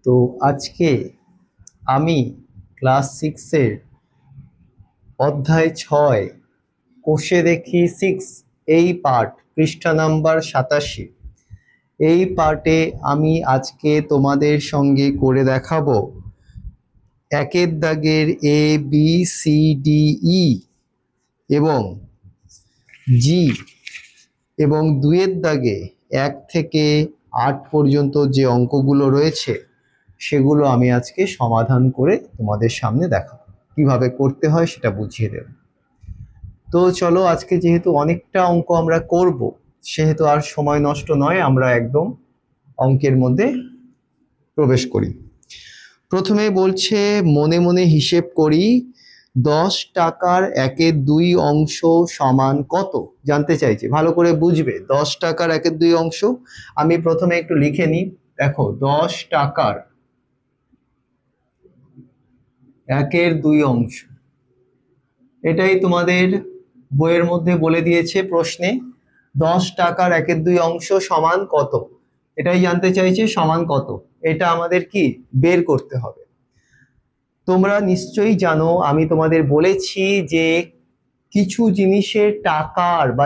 তো আজকে আমি ক্লাস 6-এর অধ্যায় 6 কোষে দেখি 6 এই পার্ট পৃষ্ঠা নাম্বার 87 এই পার্টে আমি আজকে তোমাদের সঙ্গে করে দেখাবো একের দাগের A B C D E এবং জি এবং দুইয়ের দাগে 1 থেকে 8 পর্যন্ত যে অঙ্কগুলো রয়েছে সেগুলো আমি আজকে সমাধান করে তোমাদের সামনে দেখাবো, কিভাবে করতে হয় সেটা বুঝিয়ে দেব। তো চলো, আজকে যেহেতু অনেকটা অঙ্ক আমরা করব সেহেতু আর সময় নষ্ট নয়, আমরা একদম অঙ্কের মধ্যে প্রবেশ করি। প্রথমে বলছে মনে মনে হিসেব করি 10 টাকার 1/2 অংশ সমান কত, জানতে চাইছে। ভালো করে বুঝবে, 10 টাকার 1/2 অংশ আমি প্রথমে একটু লিখে নিই। দেখো, 10 টাকার 1/2 অংশ, এটাই তোমাদের বইয়ের মধ্যে বলে দিয়েছে প্রশ্নে। 10 টাকার 1/2 অংশ সমান কত, এটাই জানতে চাইছে। সমান কত, এটা আমাদের কি বের করতে হবে। তোমরা নিশ্চয়ই জানো, আমি তোমাদের বলেছি যে কিছু জিনিসের টাকার বা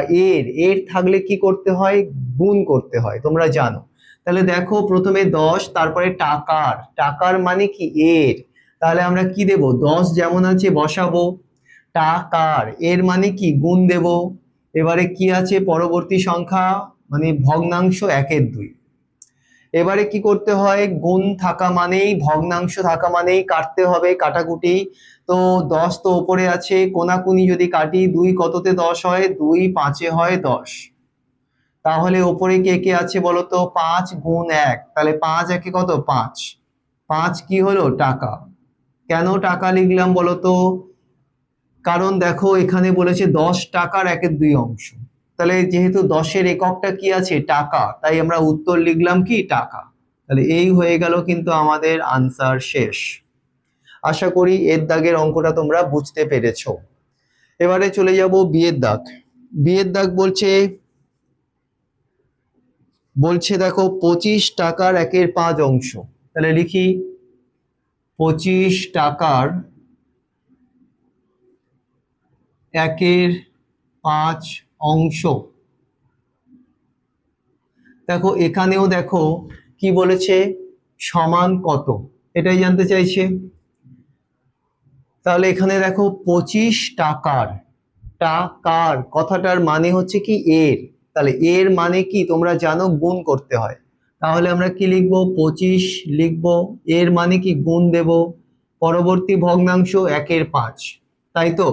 এর থাকলে কি করতে হয়, গুণ করতে হয়, তোমরা জানো। তাহলে দেখো, প্রথমে 10, তারপরে টাকার মানে কি এর, তাহলে আমরা কি দেব, 10 যেমন আছে বসাবো, টাকার এর মানে কি গুণ দেব। এবারে কি আছে পরবর্তী সংখ্যা, মানে ভগ্নাংশ 1/2। এবারে কি করতে হয়, গুণ থাকা মানেই, ভগ্নাংশ থাকা মানেই কাটতে হবে, কাটাকুটি। তো 10 তো উপরে আছে, কোনাকুনি যদি কাটি, 2 কততে 10 হয়, 2 5-এ হয় 10। তাহলে উপরে কে কে আছে বলতো, 5 গুণ 1, তাহলে 5 1-এ কত, 5। 5 কি হলো, টাকা। কেন টাকা লিখলাম বলতো, কারণ দেখো এখানে বলেছে 10 টাকার 1/2 অংশ, তাহলে যেহেতু 10-এর এককটা কি আছে, টাকা, তাই আমরা উত্তর লিখলাম কি, টাকা। তাহলে এই হয়ে গেল কিন্তু আমাদের আনসার শেষ। আশা করি এর দাগের অঙ্কটা তোমরা বুঝতে পেরেছো। এবারে চলে যাব বিয়ের দাগ। বিয়ের দাগ বলছে দেখো 25 টাকার 1/5 অংশ, তাহলে লিখি 25 টাকার 1/5 অংশ। দেখো এখানেও দেখো কি বলেছে, সমান কত, এটাই জানতে চাইছে। তাহলে এখানে দেখো 25 টাকার, টাকার কথাটার মানে হচ্ছে কি এর, তাহলে এর মানে কি তোমরা জানো, গুণ করতে হয়। তাহলে আমরা কি লিখবো, 25 লিখবো, এর মানে কি গুণ দেব, পরবর্তী ভগ্নাংশ 1/5, তাই তো।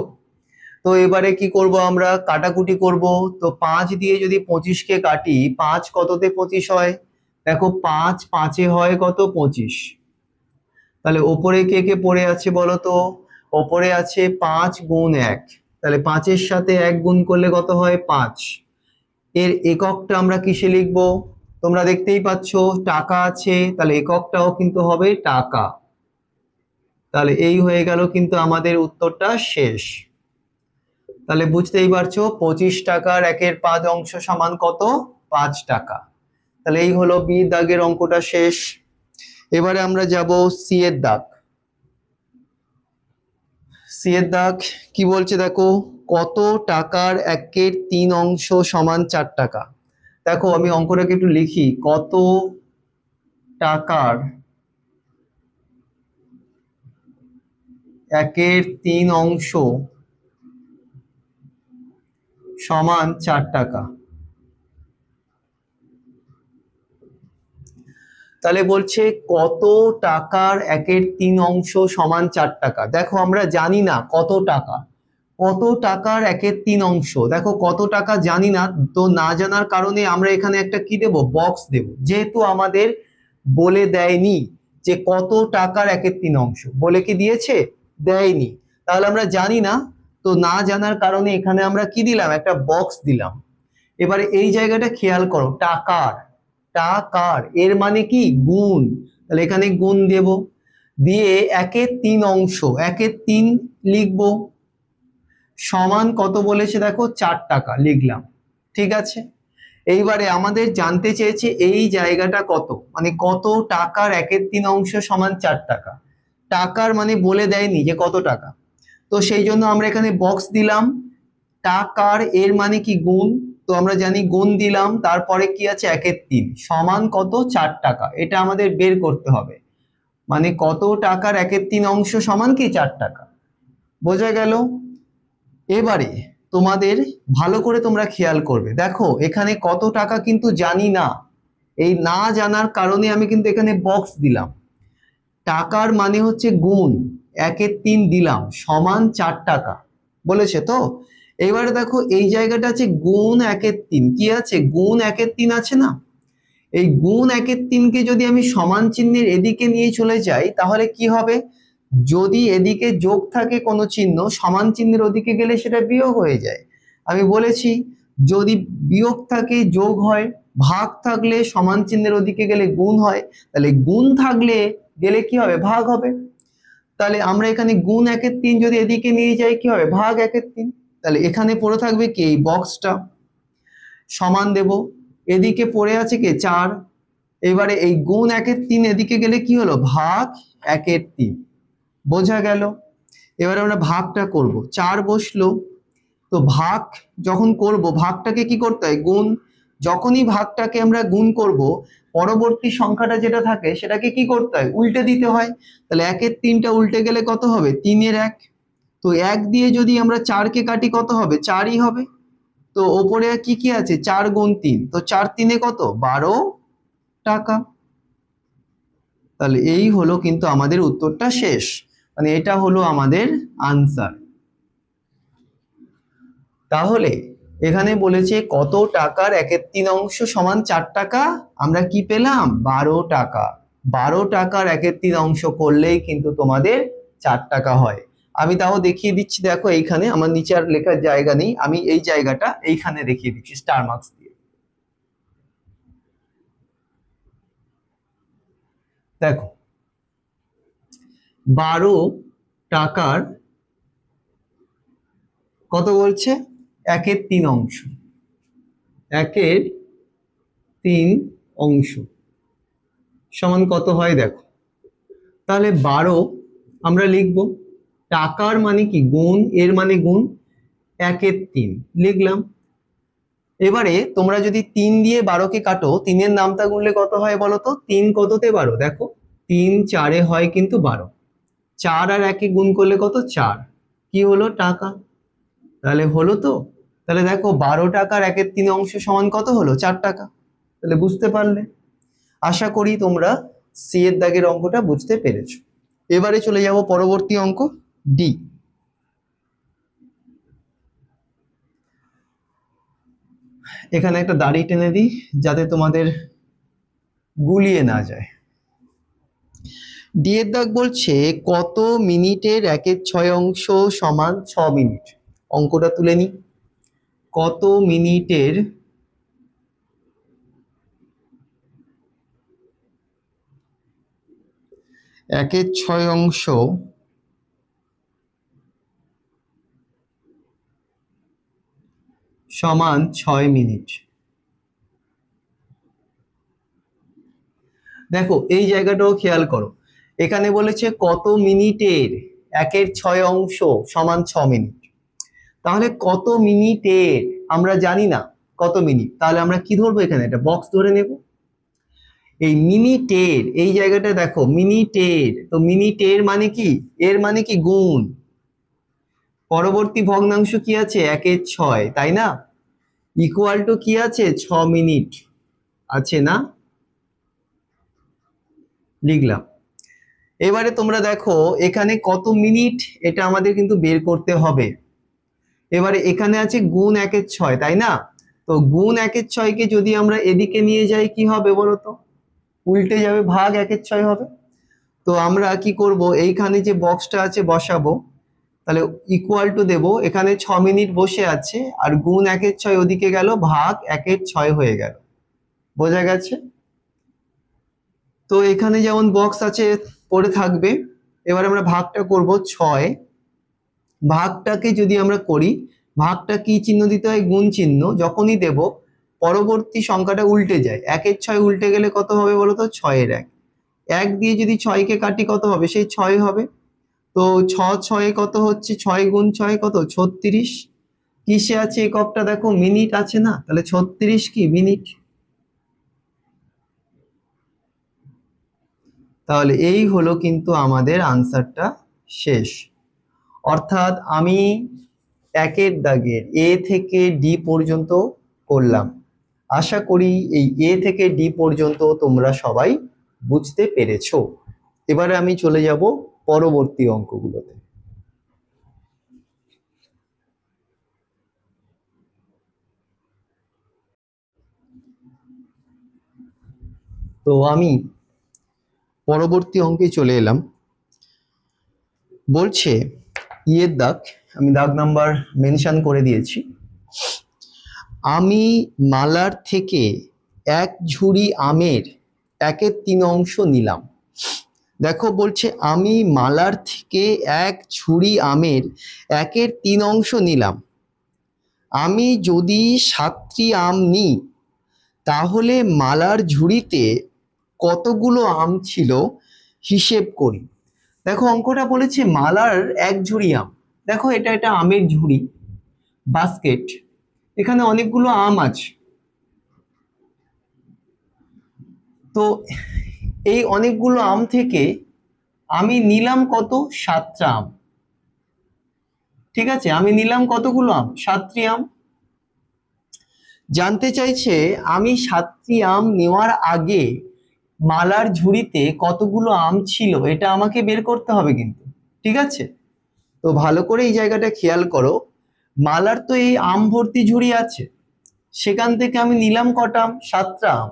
তো এবারে কি করব, আমরা কাটাকুটি করব। তো 5 দিয়ে যদি 25-কে কাটি, 5 কততে 25 হয়, দেখো 5 5-এ হয় কত, 25। তাহলে ওপরে কে কে পড়ে আছে বলো তো, ওপরে আছে 5 গুণ 1, তাহলে 5-এর সাথে 1 গুণ করলে কত হয়, 5। এর এককটা আমরা কিসে লিখব, তোমরা দেখতেই পাচ্ছ টাকা আছে, তাহলে এককটাও কিন্তু হবে টাকা। তাহলে এই হয়ে গেল কিন্তু আমাদের উত্তরটা শেষ। তাহলে বুঝতেই পারছো 25 টাকার 1/5 অংশ সমান কত, 5 টাকা। তাহলে এই হলো বি দাগের অঙ্কটা শেষ। এবারে আমরা যাব সি এর দাগ। সি এর দাগ কি বলছে দেখো, কত টাকার 1/3 অংশ সমান 4 টাকা। দেখো আমি অঙ্কটাকে একটু লিখি, কত টাকার 1/3 অংশ সমান 4 টাকা। তাহলে বলছে কত টাকার 1/3 অংশ সমান 4 টাকা। দেখো আমরা জানি না কত টাকা, কত টাকার 1/3 অংশ, দেখো কত টাকা জানি না, তো না জানার কারণে আমরা এখানে একটা কি দেব, বক্স দেব, যেহেতু আমাদের বলে দেয়নি যে কত টাকার 1/3 অংশ, বলে কি দিয়েছে, দেয়নি। তাহলে আমরা জানি না, তো না জানার কারণে এখানে আমরা কি দিলাম, একটা বক্স দিলাম। এবারে এই জায়গাটা খেয়াল করো, টাকার, টাকার এর মানে কি গুণ, তাহলে এখানে গুণ দেব, দিয়ে 1/3 অংশ, 1/3 লিখবো, সমান কত বলেছে দেখো, 4 টাকা লিখলাম, ঠিক আছে। এইবারে আমাদের জানতে চেয়েছে এই জায়গাটা কত, মানে কত টাকার 1/3 সমান 4 টাকা। টাকার মানে বলে দেয়নি যে কত টাকা, তো সেই জন্য আমরা এখানে বক্স দিলাম। টাকার এর মানে কি গুণ, তো আমরা জানি গুণ দিলাম, তারপরে কি আছে 1/3 সমান কত 4 টাকা, এটা আমাদের বের করতে হবে। মানে কত টাকার 1/3 সমান কি 4 টাকা, বোঝা গেল? এবারে তোমাদের ভালো করে তোমরা খেয়াল করবে, দেখো এখানে কত টাকা কিন্তু জানি না, এই না জানার কারণে আমি কিন্তু এখানে বক্স দিলাম। টাকার মানে হচ্ছে গুণ, 1/3 দিলাম সমান 4 টাকা বলেছে তো। এবারে দেখো এই জায়গাটা আছে গুণ 1/3, কি আছে গুণ 1/3 আছে না, এই গুণ 1/3 কে যদি আমি সমান চিহ্নের এদিকে নিয়ে চলে যাই তাহলে কি হবে, যদি এদিকে যোগ থাকে কোনো চিহ্ন, সমান চিহ্নের ওদিকে গেলে সেটা বিয়োগ হয়ে যায়। আমি বলেছি যদি বিয়োগ থাকে যোগ হয়, ভাগ থাকলে সমান চিহ্নের ওদিকে গেলে গুণ হয়, তাহলে গুণ থাকলে গেলে কি হবে ভাগ হবে। তাহলে আমরা এখানে গুণ 1/3 যদি এদিকে নিয়ে যাই কি হবে ভাগ 1/3, তাহলে এখানে পড়ে থাকবে কি এই বক্সটা, সমান দেব, এদিকে পড়ে আছে কি 4, এবারে এই গুণ 1/3 এদিকে গেলে কি হলো ভাগ 1/3, বোঝা গেল? এবারে আমরা ভাগটা করব, 4 বসলো, তো ভাগ যখন করব ভাগটাকে কি করতে হয় গুণ, যখনই ভাগটাকে আমরা গুণ করব পরবর্তী সংখ্যাটা যেটা থাকে সেটাকে কি করতে হয় উল্টে দিতে হয়। তাহলে 1/3টা উল্টে গেলে কত হবে 3-এর 1, তো 1 দিয়ে যদি আমরা 4কে কাটি কত হবে 4ই হবে। তো ওপরে কি কি আছে 4 গুণ 3, তো 4-3 কত 12 টাকা। তাহলে এই হলো কিন্তু আমাদের উত্তরটা শেষ, মানে এটা হলো আমাদের আনসার। তাহলে এখানে বলেছে কত টাকার 1/3 সমান 4 টাকা, আমরা কি পেলাম 12 টাকা। 12 টাকার 1/3 করলেই কিন্তু তোমাদের 4 টাকা হয়। আমি তাও দেখিয়ে দিচ্ছি, দেখো এইখানে আমার নিচে আর লেখার জায়গা নেই, আমি এই জায়গাটা এইখানে দেখিয়ে দিচ্ছি স্টার মার্কস দিয়ে। দেখো 12 টাকার কত বলছে 1/3, 1/3 সমান কত হয় দেখো, তাহলে 12 আমরা লিখব, টাকার মানে কি গুণ, এর মানে গুণ, 1/3 লিখলাম। এবারে তোমরা যদি 3 দিয়ে 12কে কাটো, 3-এর নামতা গুনলে কত হয় বলো তো, 3 কততে 12, দেখো 3 4-এ হয় কিন্তু 12, 4 আর 1-এ গুণ করলে কত 4, কি হলো টাকা, তাহলে হলো তো। তাহলে দেখো 12 টাকার 1/3 সমান কত হলো 4 টাকা, তাহলে বুঝতে পারলে। আশা করি তোমরা সি এর দাগের অঙ্কটা বুঝতে পেরেছো। এবারে চলে যাব পরবর্তী অঙ্ক ডি। এখানে একটা দাড়ি টেনে দিই যাতে তোমাদের গুলিয়ে না যায়। ডি এর দাগ বলছে কত মিনিটের 1/6 সমান 6 মিনিট, অঙ্কটা তুলে নি। কত মিনিটের 1/6 সমান 6 মিনিট। দেখো এই জায়গাটাও খেয়াল করো, এখানে বলেছে কত মিনিটের 1/6 সমান 6 মিনিট, তাহলে কত মিনিটের আমরা জানি না কত মিনিট, তাহলে আমরা কি ধরবো এখানে একটা বক্স ধরে নেব। এই মিনিটের এই জায়গাটা দেখো মিনিটের, তো মিনিটের মানে কি এর মানে কি গুণ, পরবর্তী ভগ্নাংশ কি আছে 1/6 তাই না, ইকুয়াল টু কি আছে 6 মিনিট আছে না, লিখলাম। এবারে তোমরা দেখো এখানে কত মিনিট এটা আমাদের কিন্তু বের করতে হবে। এবারে এখানে আছে গুণ 1/6 তাই না, তো গুণ 1/6 কে যদি আমরা এদিকে নিয়ে যাই কি হবে বলতো, উল্টে যাবে ভাগ 1/6 হবে। তো আমরা কি করব এইখানে যে বক্সটা আছে বসাবো, তাহলে ইকুয়াল টু দেব, এখানে 6 মিনিট বসে আছে আর গুণ 1/6 ওদিকে গেল ভাগ 1/6 হয়ে গেল, বোঝা গেছে? তো এখানে যেমন বক্স আছে পড়ে থাকবে। এবার আমরা ভাগটা করব 6, ভাগটাকে যদি আমরা করি, ভাগটা কি চিহ্ন দিতে হয় গুণ চিহ্ন, যখনই দেব পরবর্তী সংখ্যাটা উল্টে যায়, 1-এর 6 উল্টে গেলে কত হবে বলো তো? 6-এর 1। 1 দিয়ে যদি 6কে কাটি কত হবে? সেই 6 হবে। তো 6 কত হচ্ছে? 6 গুণ 6 কত? 36। কিসে আছে এককটা দেখো? মিনিট আছে না? তাহলে 36 কি মিনিট। তাহলে এই হলো কিন্তু আমাদের আনসারটা শেষ। অর্থাৎ আমি 1-এর দাগের এ থেকে ডি পর্যন্ত করলাম। আশা করি এই এ থেকে ডি পর্যন্ত তোমরা সবাই বুঝতে পেরেছো। এবারে আমি চলে যাব পরবর্তী অঙ্কগুলোতে। তো আমি পরবর্তী অঙ্কে চলে এলাম। বলছে ইয়ের দাগ, আমি দাগ নাম্বার মেনশন করে দিয়েছি। আমি মালার থেকে 1 ঝুড়ি আমের 1-এর 3 অংশ নিলাম। দেখো বলছে আমি মালার থেকে 1 ঝুড়ি আমের 1-এর 3 অংশ নিলাম। আমি যদি 7টি আম নিই তাহলে মালার ঝুড়িতে কতগুলো আম ছিল হিসেব করি। দেখো অঙ্কটা বলেছে মালার 1 ঝুড়ি আম। দেখো এটা আমের ঝুড়ি, বাস্কেট, এখানে অনেকগুলো আম আছে। তো এই অনেকগুলো আম থেকে আমি নিলাম কত? 7টা আম। ঠিক আছে, আমি নিলাম কতগুলো আম? 7টি আম। জানতে চাইছে আমি 7টি আম নেওয়ার আগে মালার ঝুড়িতে কতগুলো আম ছিল, এটা আমাকে বের করতে হবে কিন্তু। ঠিক আছে, তো ভালো করে এই জায়গাটা খেয়াল করো। মালার তো এই আম ভর্তি ঝুড়ি আছে, সেখান থেকে আমি নিলাম কটা আম? 7টা আম।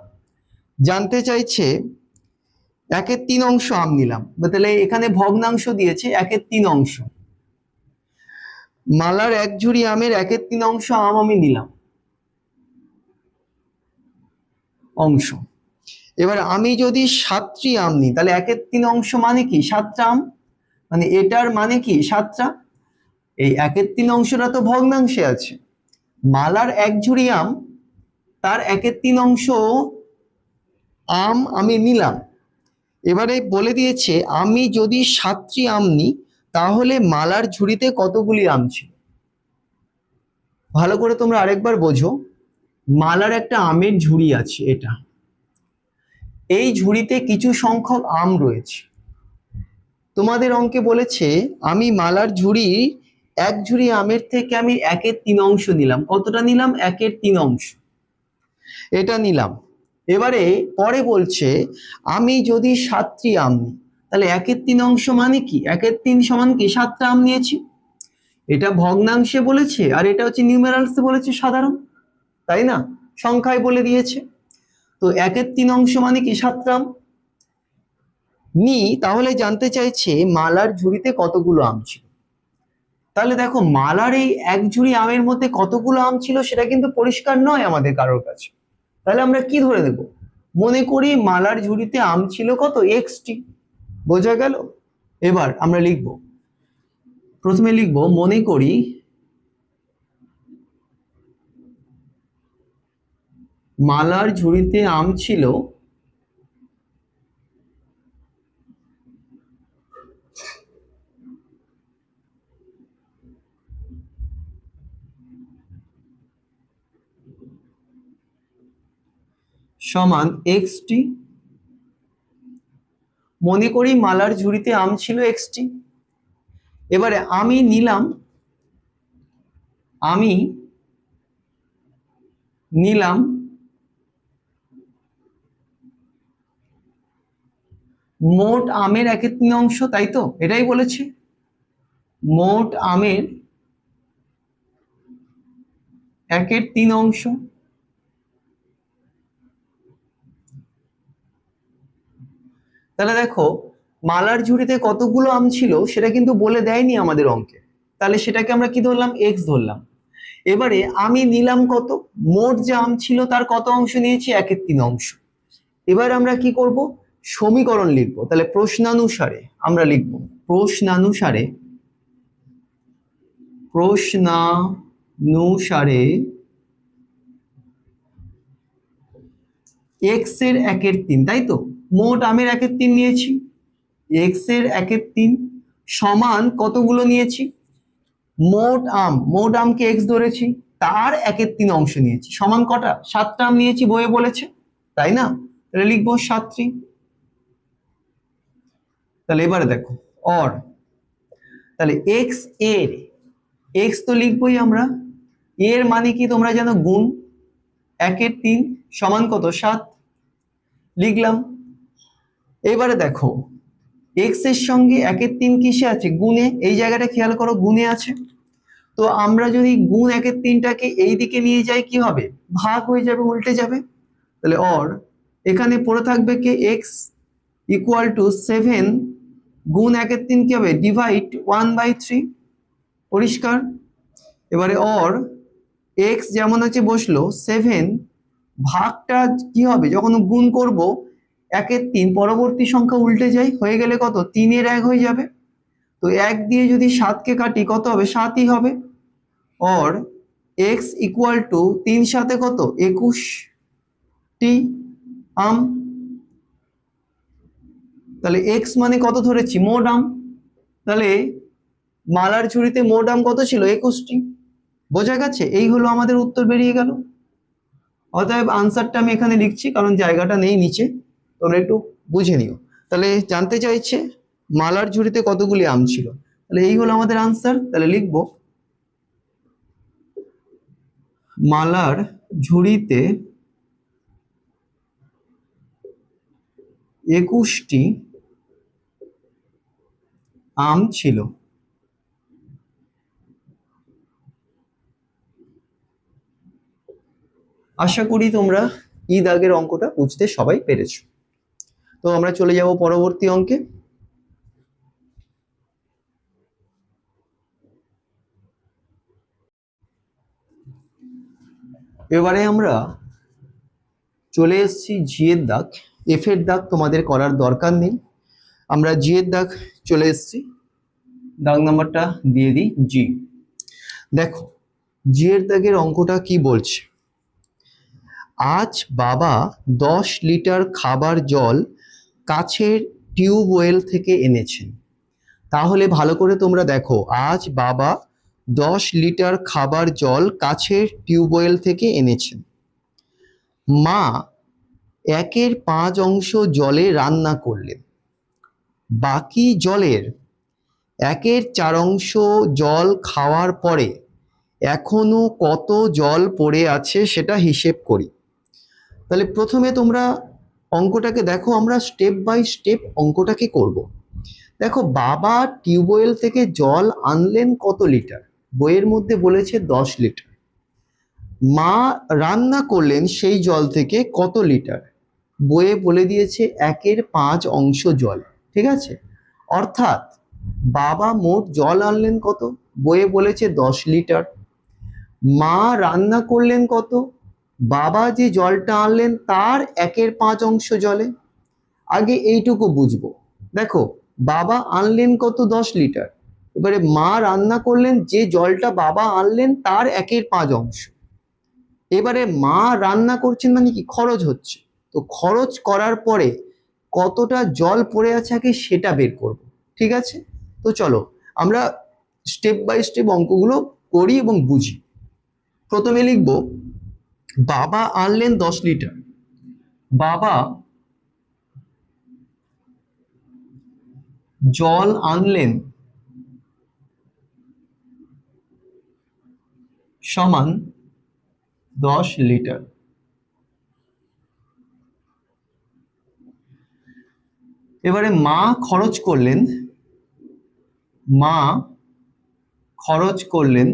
জানতে চাইছে 1-এর 3 অংশ আম নিলাম, তাহলে এখানে ভগ্নাংশ দিয়েছে 1-এর 3 অংশ। মালার 1 ঝুড়ি আমের 1-এর 3 অংশ আম আমি নিলাম অংশ। এবার আমি যদি 7টি আম নিই তাহলে 1-এর 3 অংশ মানে কি? 7টা আম, মানে এটার মানে কি 7টা। এই 1-এর 3 অংশটা তো ভগ্নাংশে আছে। মালার 1 ঝুড়ি আম, তার 1-এর 3 অংশ আম আমি নিলাম। এবারে বলে দিয়েছে আমি যদি 7টি আম নিই তাহলে মালার ঝুড়িতে কতগুলি আম ছিল। ভালো করে তোমরা আরেকবার বোঝো। মালার একটা আমের ঝুড়ি আছে, এটা, এই ঝুড়িতে কিছু সংখ্যক আম রয়েছে। তোমাদের অঙ্কে বলেছে আমি মালার ঝুড়ি 1 ঝুড়ি আমের থেকে আমি 1-এর 3 অংশ নিলাম। কতটা নিলাম? 1-এর 3 অংশ, এটা নিলাম। এবারে পরে বলছে আমি যদি 7টি আম নিই তাহলে 1-এর 3 অংশ মানে কি? 1-এর 3 সমান কি? 7টা আম নিয়েছি। এটা ভগ্নাংশে বলেছে আর এটা হচ্ছে নিউমেরালসে বলেছে, সাধারণ, তাই না? সংখ্যায় বলে দিয়েছে। তো 1-এর 3 অংশ মানে কি? 7টা আম নি। তাহলে জানতে চাইছে মালার ঝুড়িতে কতগুলো আম ছিল। তাহলে দেখো মালার এই 1 ঝুড়ি আমের মধ্যে কতগুলো আম ছিল সেটা কিন্তু পরিষ্কার নয় আমাদের কারোর কাছে। তাহলে আমরা কি ধরে দেব? মনে করি মালার ঝুড়িতে আম ছিল কত? xটি। বোঝা গেল? এবার আমরা লিখব, প্রথমে লিখব মনে করি মালার ঝুড়িতে আম ছিল সমান xটি। মনে করি মালার ঝুড়িতে আম ছিল xটি। এবারে আমি নিলাম মোট আমের 1-এর 3 অংশ, তাই তো? এটাই বলেছে, মোট আমের 1-এর 3 অংশ। তাহলে দেখো মালার ঝুড়িতে কতগুলো আম ছিল সেটা কিন্তু বলে দেয়নি আমাদের অঙ্কে, তাহলে সেটাকে আমরা কি ধরলাম? x ধরলাম। এবারে আমি নিলাম কত? মোট যে আম ছিল তার কত অংশ নিয়েছি? 1-এর 3 অংশ। এবার আমরা কি করব? সমীকরণ লিখবো। তাহলে প্রশ্নানুসারে আমরা লিখব, প্রশ্নানুসারে এক্স এর 1/3, তাই তো? মোট আমের 1/3 নিয়েছি, এক্স এর 1/3 সমান কতগুলো নিয়েছি? মোট আমকে এক্স ধরেছি, তার 1/3 অংশ নিয়েছি, সমান কটা? 7টা আম নিয়েছি, বইয়ে বলেছে, তাই না? তাহলে লিখবো 7। তাহলে এবারে দেখো অর, তাহলে এক্স এর, এক্স তো লিখবোই আমরা, এর মানে কি তোমরা জানো? গুণ 1/3 সমান কত? 7 লিখলাম। এবারে দেখো এক্স এর সঙ্গে 1/3 কিসে আছে? গুণে। এই জায়গাটা খেয়াল করো, গুণে আছে। তো আমরা যদি গুণ 1/3টাকে এই দিকে নিয়ে যাই কি হবে? ভাগ হয়ে যাবে, উল্টে যাবে। তাহলে অর এখানে পড়ে থাকবে কি এক্স ইকুয়াল টু 7 গুণ 1/3 কি হবে? ডিভাইড 1/3। পরিষ্কার? এবারে অর এক্স যেমন আছে বসলো, 7 ভাগটা কি হবে? যখন গুণ করব 1/3, পরবর্তী সংখ্যা উল্টে যায়, হয়ে গেলে কত? 3 এর 1 হয়ে যাবে। তো 1 দিয়ে যদি 7কে কাটি কত হবে? 7ই হবে। অর এক্স ইকুয়াল টু 3 সাথে কত? 21টি আম। তাহলে এক্স মানে কত ধরেছি? মোট আম। তাহলে মালার ঝুড়িতে মোট আম কত ছিল? 21টি। বোঝা গেছে? এই হলো আমাদের উত্তর, বেরিয়ে গেল। অতএব আনসারটা আমি এখানে লিখছি কারণ জায়গাটা নেই নিচে, তোমরা একটু বুঝে নিও। তাহলে জানতে চাইছে মালার ঝুড়িতে কতগুলি আম ছিল, তাহলে এই হলো আমাদের আনসার। তাহলে লিখব মালার ঝুড়িতে 21টি আম ছিল। আশা করি তোমরা ই দাগের অঙ্কটা বুঝতে সবাই পেরেছো। তো আমরা চলে যাব পরবর্তী অঙ্কে। এবারে আমরা চলে এসেছি জি এর দাগ। এফ এর দাগ তোমাদের করার দরকার নেই, আমরা জি এর দাগ চলে এসেছি। দাগ নাম্বারটা দিয়ে দিই, জি। দেখো জি এর দাগের অঙ্কটা কি বলছে? আজ বাবা 10 লিটার খাবার জল কাছের টিউবওয়েল থেকে এনেছেন। তাহলে ভালো করে তোমরা দেখো, আজ বাবা 10 লিটার খাবার জল কাছের টিউবওয়েল থেকে এনেছেন। মা 1/5 অংশ জলে রান্না করলেন, বাকি জলের 1/4 অংশ জল খাওয়ার পরে এখনো কত জল পড়ে আছে সেটা হিসেব করি। তাহলে প্রথমে তোমরা অঙ্কটাকে দেখো, আমরা স্টেপ বাই স্টেপ অঙ্কটাকে করব। দেখো বাবা টিউবওয়েল থেকে জল আনলেন কত লিটার? বইয়ের মধ্যে বলেছে 10 লিটার। মা রান্না করলেন সেই জল থেকে কত লিটার? বইয়ে বলে দিয়েছে 1/5 অংশ জল, ঠিক আছে? অর্থাৎ বাবা মোট জল আনলেন কত? বইয়ে বলেছে 10 লিটার। মা রান্না করলেন কত? বাবা যে জলটা আনলেন তার 1/5 অংশ জলে। আগে এইটুকু বুঝবো। দেখো বাবা আনলেন কত? 10 লিটার। এবারে মা রান্না করলেন যে জলটা বাবা আনলেন তার 1/5 অংশ। এবারে মা রান্না করছেন মানে কি? খরচ হচ্ছে। তো খরচ করার পরে কতটা জল পড়ে আছে আগে সেটা বের করব, ঠিক আছে? তো চলো আমরা স্টেপ বাই স্টেপ অঙ্কগুলো করি এবং বুঝি। প্রথমে লিখব বাবা আনলেন 10 লিটার। বাবা জল আনলেন সমান 10 লিটার। এবারে মা খরচ করলেন, মা খরচ করলেন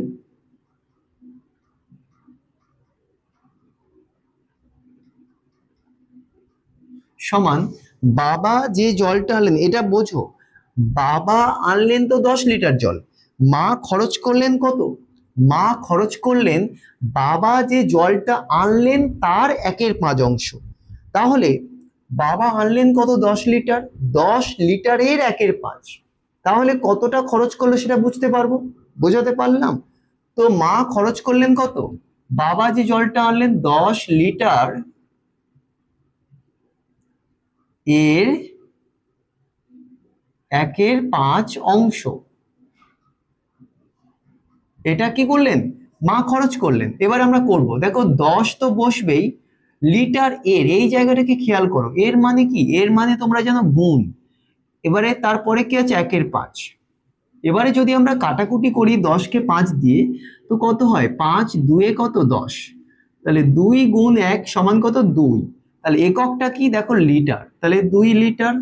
সমান বাবা যে জলটা আনলেন, এটা বোঝো বাবা আনলেন তো 10 লিটার জল, মা খরচ করলেন কত? মা খরচ করলেন বাবা যে জলটা আনলেন তার 1/5 অংশ। তাহলে বাবা আনলেন কত? 10 লিটার, 10 লিটারের 1/5। তাহলে কতটা খরচ করলো সেটা বুঝতে পারবো, বোঝাতে পারলাম? তো মা খরচ করলেন কত? বাবা যে জলটা আনলেন 10 লিটার এর 1/5 অংশ। এটা কি করলেন, মা খরচ করলেন। এবার আমরা করব, দেখো 10 তো বসবেই, লিটার এর এই জায়গাটাকে খেয়াল করো, এর মানে কি, এর মানে তোমরা জানো গুণ। এবারে তারপরে কি আছে 1/5। এবারে যদি আমরা কাটাকুটি করি 10কে 5 দিয়ে, তো কত হয়, 5 2 কত 10, তাহলে 2 গুণ 1 সমান কত 2। তাহলে এককটা কি দেখো লিটার, তাহলে 2 লিটার।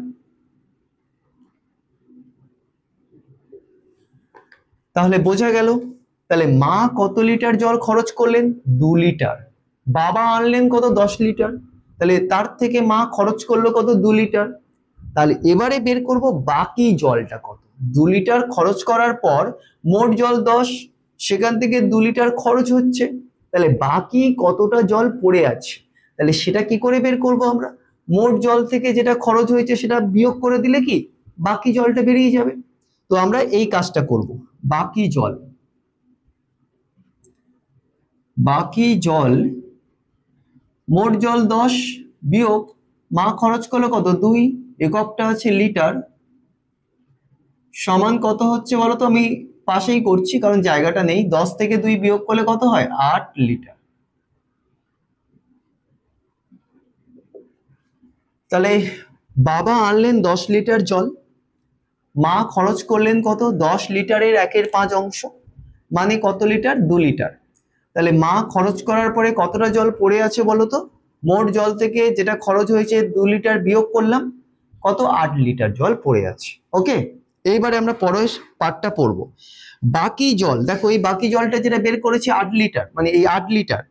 তাহলে বোঝা গেল, তাহলে মা কত লিটার জল খরচ করলেন, 2 লিটার। বাবা আনলেন কত 10 লিটার, তাহলে তার থেকে মা খরচ করলো কত 2 লিটার। তাহলে এবারে বের করব বাকি জলটা কত। 2 লিটার খরচ করার পর মোট জল 10, সেখান থেকে 2 লিটার খরচ হচ্ছে, তাহলে বাকি কতটা জল পড়ে আছে, তাহলে সেটা কি করে বের করব আমরা, মোট জল থেকে যেটা খরচ হয়েছে সেটা বিয়োগ করে দিলে কি বাকি জলটা বেরিয়ে যাবে। তো আমরা এই কাজটা করব, বাকি জল, বাকি জল, মোট জল 10 বিয়োগ মা খরচ করলো কত 2, এককটা আছে লিটার, সমান কত হচ্ছে বলো তো, আমি পাশেই করছি কারণ জায়গাটা নেই, 10 থেকে 2 বিয়োগ করলে কত হয় 8 লিটার। তাহলে বাবা আনলেন 10 লিটার জল, মা খরচ করলেন কত 10 লিটারের 1/5 অংশ, মানে কত লিটার 2 লিটার। তাহলে মা খরচ করার পরে কতটা জল পড়ে আছে বলো তো, মোট জল থেকে যেটা খরচ হয়েছে 2 লিটার বিয়োগ করলাম, কত 8 লিটার জল পড়ে আছে। ওকে, এইবারে আমরা পরের পার্টটা পড়বো, বাকি জল। দেখো এই বাকি জলটা যেটা বের করেছি 8 লিটার, মানে এই 8 লিটার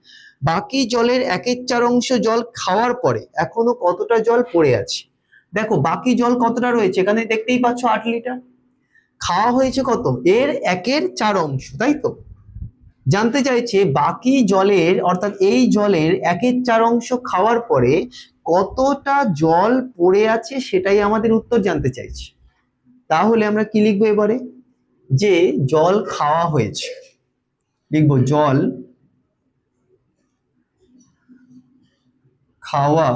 বাকি জলের 1/4 অংশ জল খাওয়ার পরে এখনো কতটা জল পড়ে আছে। দেখো বাকি জল কতটা রয়েছে এখানে দেখতেই পাচ্ছ 8 লিটার, খাওয়া হয়েছে কত এর 1/4 অংশ, তাই তো। জানতে চাইছে বাকি জলের, অর্থাৎ এই জলের 1/4 অংশ খাওয়ার পরে কতটা জল পড়ে আছে, সেটাই আমাদের উত্তর জানতে চাইছে। তাহলে আমরা কি লিখবো এবারে, যে জল খাওয়া হয়েছে, লিখবো জল খাওয়া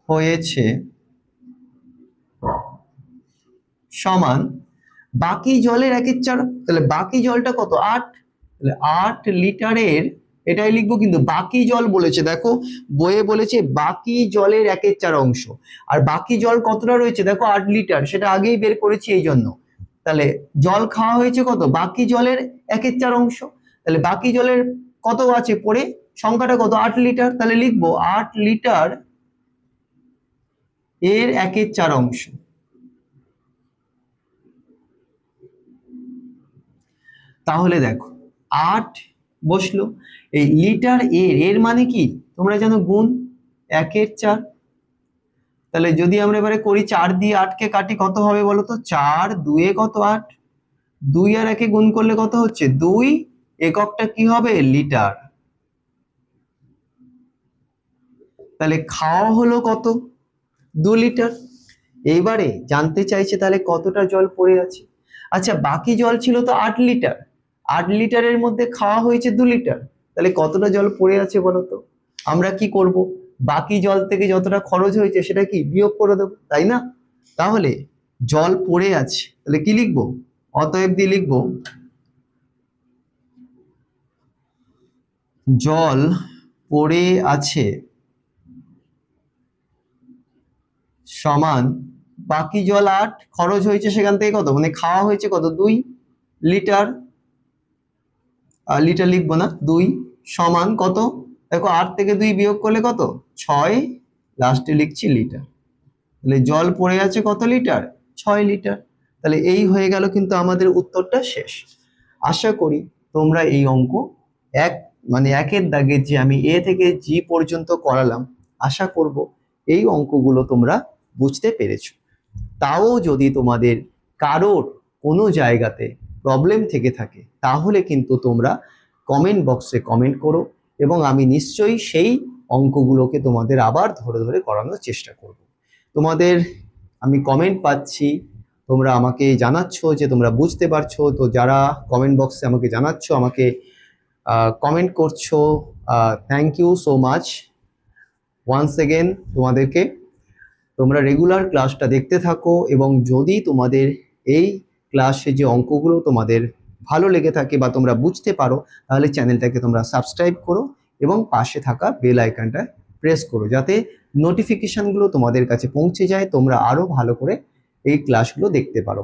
হয়েছে সমান বাকি জলের 1/4, তাহলে বাকি জলটা কত 8, তাহলে 8 লিটারের, এটাই লিখবো কিন্তু বাকি জল বলেছে, দেখো বইয়ে বলেছে বাকি জলের 1/4 অংশ, আর বাকি জল কতটা রয়েছে দেখো 8 লিটার, সেটা আগেই বের করেছি এই জন্য। তাহলে জল খাওয়া হয়েছে কত বাকি জলের 1/4 অংশ, তাহলে বাকি জলের কত আছে পড়ে, সংখ্যাটা কত 8 লিটার, তাহলে লিখবো 8 লিটার এর 1/4 অংশ। তাহলে দেখো 8 বসলো, এই লিটার এর, এর মানে কি তোমরা জানো গুণ, 1/4। তাহলে যদি আমরা এবারে করি 4 দিয়ে 8 কে কাটি কত হবে বলো তো, 4 2 কত 8, 2 আর 1 গুণ করলে কত হচ্ছে 2, এককটা কি হবে লিটার। তাহলে খাওয়া হলো কত 2 লিটার। এইবারে জানতে চাইছে তাহলে কতটা জল পড়ে আছে। আচ্ছা বাকি জল ছিল তো 8 লিটার, 8 লিটারের মধ্যে খাওয়া হয়েছে 2 লিটার, তাহলে কতটা জল পড়ে আছে বলো তো। আমরা কি করব, বাকি জল থেকে যতটা খরচ হয়েছে সেটা কি বিয়োগ করে দেবো, তাই না। তাহলে জল পড়ে আছে, তাহলে কি লিখবো, অতএব দিয়ে লিখবো জল পড়ে আছে সমান বাকি জল 8, খরচ হয়েছে সেখান থেকে কত, মানে খাওয়া হয়েছে কত 2 লিটার, লিটার লিখবো না 2, সমান কত, দেখো 8 থেকে 2 বিয়োগ করলে কত 6, লাস্টে লিখছি লিটার। তাহলে জল পড়ে আছে কত লিটার 6 লিটার। তাহলে এই হয়ে গেল কিন্তু আমাদের উত্তরটা শেষ। আশা করি তোমরা এই অঙ্ক এক, মানে একের দাগে যে আমি এ থেকে জি পর্যন্ত করালাম, আশা করব এই অঙ্কগুলো তোমরা বুঝতে পেরেছো। তাও যদি তোমাদের কারোর কোনো জায়গাতে প্রবলেম থেকে থাকে তাহলে কিন্তু তোমরা কমেন্ট বক্সে কমেন্ট করো, এবং আমি নিশ্চয়ই সেই অঙ্কগুলোকে তোমাদের আবার ধরে ধরে করানোর চেষ্টা করব। তোমাদের আমি কমেন্ট পাচ্ছি, তোমরা আমাকে জানাচ্ছ যে তোমরা বুঝতে পারছো, তো যারা কমেন্ট বক্সে আমাকে জানাচ্ছ, আমাকে কমেন্ট করছো, thank you so much. Once again তোমাদেরকে তোমরা রেগুলার ক্লাসটা দেখতে থাকো, এবং যদি তোমাদের এই ক্লাসে যে অঙ্কগুলো তোমাদের ভালো লেগে থাকে বা তোমরা বুঝতে পারো, তাহলে চ্যানেলটাকে তোমরা সাবস্ক্রাইব করো এবং পাশে থাকা বেল আইকনটা প্রেস করো, যাতে নোটিফিকেশনগুলো তোমাদের কাছে পৌঁছে যায়, তোমরা আরও ভালো করে এই ক্লাসগুলো দেখতে পারো।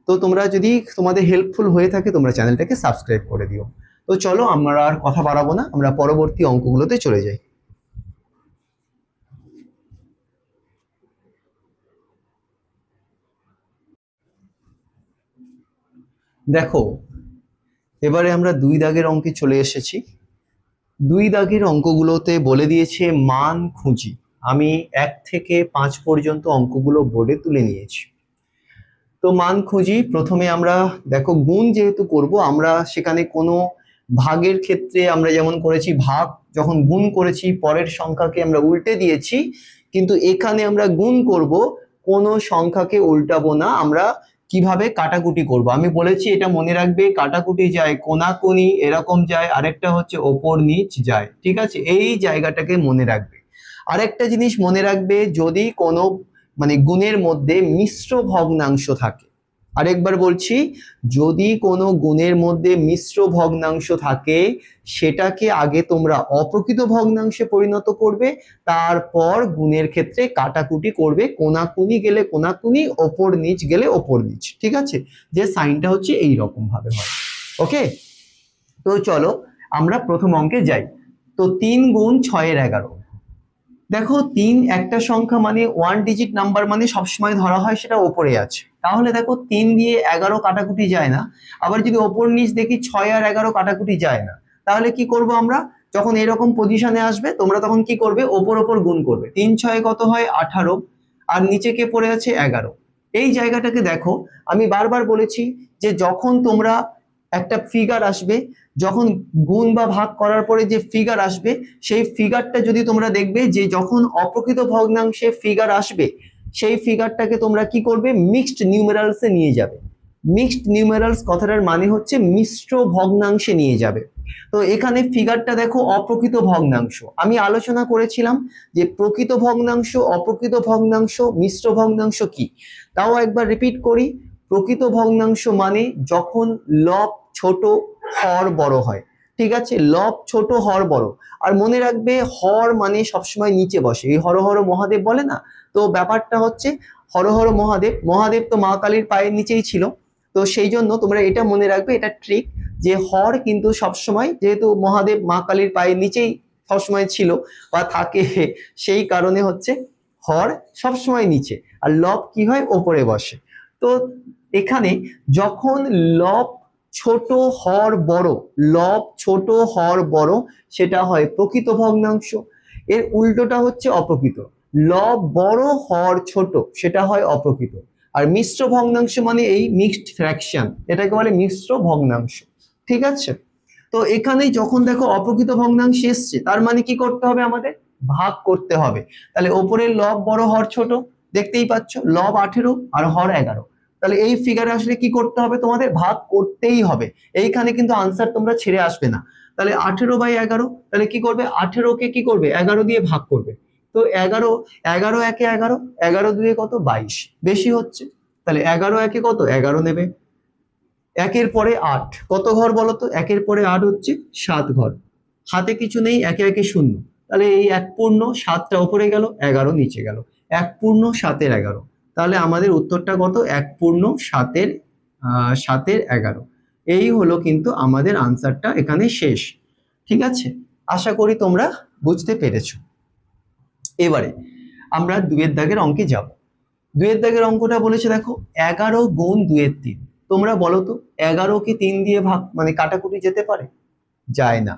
তো তোমরা যদি তোমাদের হেল্পফুল হয়ে থাকে তোমরা চ্যানেলটাকে সাবস্ক্রাইব করে দিও। তো চলো আমরা আর কথা বাড়াবো না, আমরা পরবর্তী অঙ্কগুলোতে চলে যাই। দেখো, এবারে আমরা 2 দাগের অঙ্কে চলে এসেছি। 2 দাগের অঙ্কগুলোতে বলে দিয়েছে মান খুঁজি। আমি 1 থেকে 5 পর্যন্ত অঙ্কগুলো বোর্ডে তুলে নিয়েছি। তো মান খুঁজি, প্রথমে আমরা দেখো গুণ যেহেতু করব, আমরা সেখানে কোনো ভাগের ক্ষেত্রে আমরা যেমন করেছি ভাগ, যখন গুণ করেছি পরের সংখ্যাকে আমরা উল্টে দিয়েছি, কিন্তু এখানে আমরা গুণ করব, কোনো সংখ্যাকে উল্টাবো না, আমরা কিভাবে কাটাকুটি করব। আমি বলেছি এটা মনে রাখবে, কাটাকুটি যায় কোনাকুনি এরকম যায়, আরেকটা হচ্ছে ওপর নিচ যায়, ঠিক আছে, এই জায়গাটাকে মনে রাখবে। আরেকটা জিনিস মনে রাখবে, যদি কোনো মানে গুণের মধ্যে মিশ্র ভগ্নাংশ থাকে, আরেকবার বলছি, যদি কোনো গুণের মধ্যে মিশ্র ভগ্নাংশ থাকে সেটাকে আগে তোমরা অপ্রকৃত ভগ্নাংশে পরিণত করবে, তারপর গুণের ক্ষেত্রে কাটাকুটি করবে, কোনাকুনি গেলে কোনাকুনি, ওপর নিচ গেলে ওপর নিচ, ঠিক আছে, যে সাইনটা হচ্ছে এই রকম ভাবে হয়। ওকে, তো চলো আমরা প্রথম অঙ্কে যাই। তো 3 গুণ 6 এর 11। দেখো 3 একটা সংখ্যা মানে 1 ডিজিট নাম্বার, মানে সবসময় ধরা হয় সেটা ওপরে আছে, তাহলে দেখো 3 দিয়ে 11 কাটাকুটি যায় না। আবার যদি ওপর নিচ দেখি 6 আর 11 কাটাকুটি যায় না, তাহলে কি করব আমরা, যখন এরকম পজিশনে আসবে তোমরা তখন কি করবে, ওপর ওপর গুণ করবে, 3 6 কত হয় 18, আর নিচে কে পড়ে আছে 11। এই জায়গাটাকে দেখো, আমি বারবার বলেছি যে যখন তোমরা একটা ফিগার আসবে, যখন গুণ বা ভাগ করার পরে যে ফিগার আসবে, সেই ফিগারটা যদি তোমরা দেখবে যে যখন অপ্রকৃত ভগ্নাংশে ফিগার আসবে, সেই ফিগারটাকে তোমরা কি করবে, মিক্সড নিউমেরালসে নিয়ে যাবে। মিক্সড নিউমেরালস কথাটার মানে হচ্ছে মিশ্র ভগ্নাংশে নিয়ে যাবে। তো এখানে ফিগারটা দেখো অপ্রকৃত ভগ্নাংশ, আমি আলোচনা করেছিলাম যে প্রকৃত ভগ্নাংশ, অপ্রকৃত ভগ্নাংশ, মিশ্র ভগ্নাংশ কি, তাও একবার রিপিট করি। প্রকৃত ভগ্নাংশ মানে যখন লব ছোট হর বড় হয়, ঠিক আছে, লব ছোট হর বড়। আর মনে রাখবে হর মানে সবসময় নিচে বসে, এই হর হর মহাদেব বলে না, তো ব্যাপারটা হচ্ছে হর হর মহাদেব, মহাদেব তো মা কালীর পায়ের নিচেই ছিল, তো সেই জন্য তোমরা এটা মনে রাখবে, এটা ট্রিক, যে হর কিন্তু সবসময়, যেহেতু মহাদেব মা কালীর পায়ের নিচেই সবসময় ছিল বা থাকে, সেই কারণে হচ্ছে হর সবসময় নিচে, আর লব কি হয় ওপরে বসে। তো এখানে যখন লব ছোট হর বড়, লব ছোট হর বড়, সেটা হয় প্রকৃত ভগ্নাংশ। এর উল্টোটা হচ্ছে অপ্রকৃত, লব বড় হর ছোট, সেটা হয় অপ্রকৃত। আর মিশ্র ভগ্নাংশ মানে এই মিক্সড ফ্র্যাকশন, এটাকে বলে মিশ্র ভগ্নাংশ, ঠিক আছে। তো এখানে যখন দেখো অপ্রকৃত ভগ্নাংশ এসছে, তার মানে কি করতে হবে, আমাদের ভাগ করতে হবে। তাহলে ওপরের লব বড় হর ছোট, দেখতেই পাচ্ছ লব 18 আর হর 11, তাহলে এই ফিগারে আসলে কি করতে হবে, তোমাদের ভাগ করতেই হবে। এইখানে কিন্তু আনসার তোমরা ছেড়ে আসবে না। তাহলে 18/11, তাহলে কি করবে, 18কে কি করবে 11 দিয়ে ভাগ করবে। তো 11, 11 একে 11, 11 দুয়ে কত 22, বেশি হচ্ছে, তাহলে 11 একে কত 11 নেবে। একের পরে 8, কত ঘর বলো তো, একের পরে 8 হচ্ছে 7 ঘর, হাতে কিছু নেই, একে একে শূন্য, তাহলে এই 1 পূর্ণ 7টা উপরে গেল, 11 নিচে গেল, 1 পূর্ণ 7-এর 11, তাহলে আমাদের উত্তরটা কত, 1 পূর্ণ 7-এর 11। এই হলো কিন্তু আমাদের আনসারটা এখানে শেষ, ঠিক আছে, আশা করি তোমরা বুঝতে পেরেছো। এবারে আমরা 2 দাগের অঙ্কে যাব। 2 দাগের অঙ্কটা বলেছে দেখো 11 গুণ 2-3, তোমরা বলো তো 11 কি 3 দিয়ে ভাগ মানে কাটাকুটি যেতে পারে, যায় না।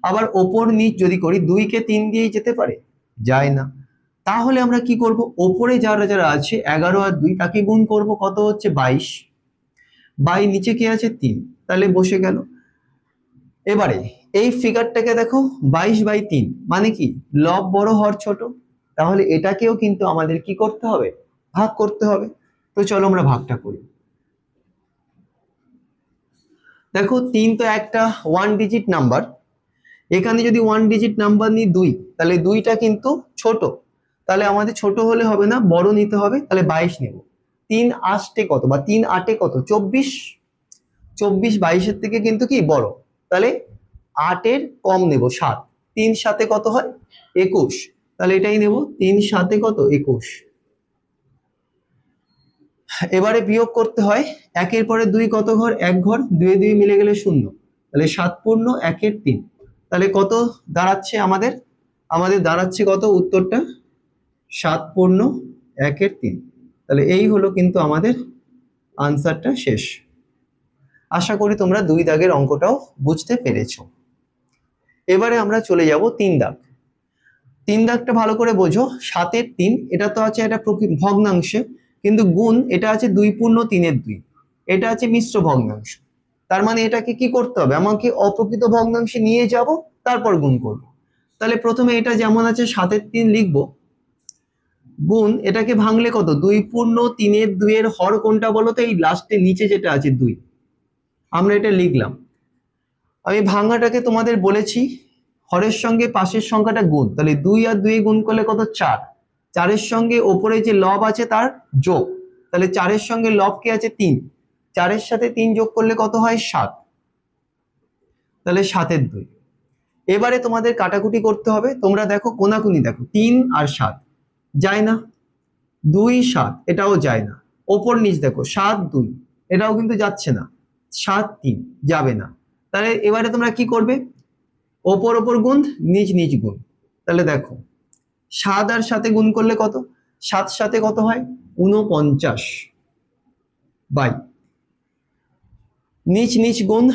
আবার ওপর নিচ যদি করি 2 কে 3 দিয়েই যেতে পারে, যায় না। তাহলে আমরা কি করব, ওপরে যারা যারা আছে 11 আর 2 তাকে গুণ করব, কত হচ্ছে 22, বাই নিচে কি আছে 3, তাহলে বসে গেল। এবারে এই ফিগারটাকে দেখো 22/3 মানে কি, লব বড় হর ছোট, তাহলে এটাকেও কিন্তু আমাদের কি করতে হবে, ভাগ করতে হবে। তো চলো আমরা ভাগটা করি। দেখো 3 তো একটা 1 ডিজিট নাম্বার, এখানে যদি 1 ডিজিট নাম্বার নিই 2, তাহলে 2টা কিন্তু ছোট, তাহলে আমাদের ছোট হলে হবে না, বড় নিতে হবে, তাহলে 22 নেব। 3 8 কত বা 3 8 কত 24, 24 22 থেকে কিন্তু কি বড়, তাহলে 8 কম নেব 7, 3 7 কত হয় 21, তাহলে এটাই নেব 3 7 কত 21। এবারে বিয়োগ করতে হয়, 1 পরে 2 কত ঘর 1 ঘর, 2 2 মিলে গেলে 0, তাহলে 7 পূর্ণ 1 3, তাহলে কত দাঁড়াচ্ছে আমাদের, দাঁড়াচ্ছে কত উত্তরটা 7 পূর্ণ 1 3, তাহলে এই হলো কিন্তু আমাদের আনসারটা শেষ। আশা করি তোমরা 2 দাগের অঙ্কটাও বুঝতে পেরেছো। এবারে আমরা চলে যাব 3 দাগ। 3 দাগটা ভালো করে বোঝো, 7 3, এটা তো আছে এটা ভগ্নাংশে, কিন্তু গুণ এটা আছে 2 পূর্ণ 3 2, এটা আছে মিশ্র ভগ্নাংশ, তার মানে এটাকে কি করতে হবে, আমাকে অপ্রকৃত ভগ্নাংশে নিয়ে যাব, তারপর গুণ করব। তাহলে প্রথমে এটা যেমন আছে 7 3 লিখবো, গুণ এটাকে ভাঙলে কত 2 পূর্ণ 3 2 এর হর কোনটা বলো তো, এই লাস্টে নিচে যেটা আছে 2, আমরা এটা লিখলাম। আমি ভাঙাটাকে তোমাদের বলেছি হরের সঙ্গে পাশের সংখ্যাটা গুণ, তাহলে 2 আর 2 গুণ করলে কত 4, 4 এর সঙ্গে ওপরে যে লব আছে তার যোগ, তাহলে 4 এর সঙ্গে লব কি আছে 3, 4 এর সাথে 3 যোগ করলে কত হয় 7, তাহলে 7 2। এবারে তোমাদের কাটাকুটি করতে হবে, তোমরা দেখো কোনাকুনি দেখো 3 আর 7 যায় না, 2 7 এটাও যায় না, ওপর নিচ দেখো 7 2 এটাও কিন্তু যাচ্ছে না, 7 3 যাবে না, তাহলে এবারে তোমরা কি করবে, ওপর ওপর গুণ নিচ নিচ গুণ, তাহলে দেখো 7 আর 7 গুণ করলে কত, 7 7 কত হয় 49, বাই নিচ নিচ গুণ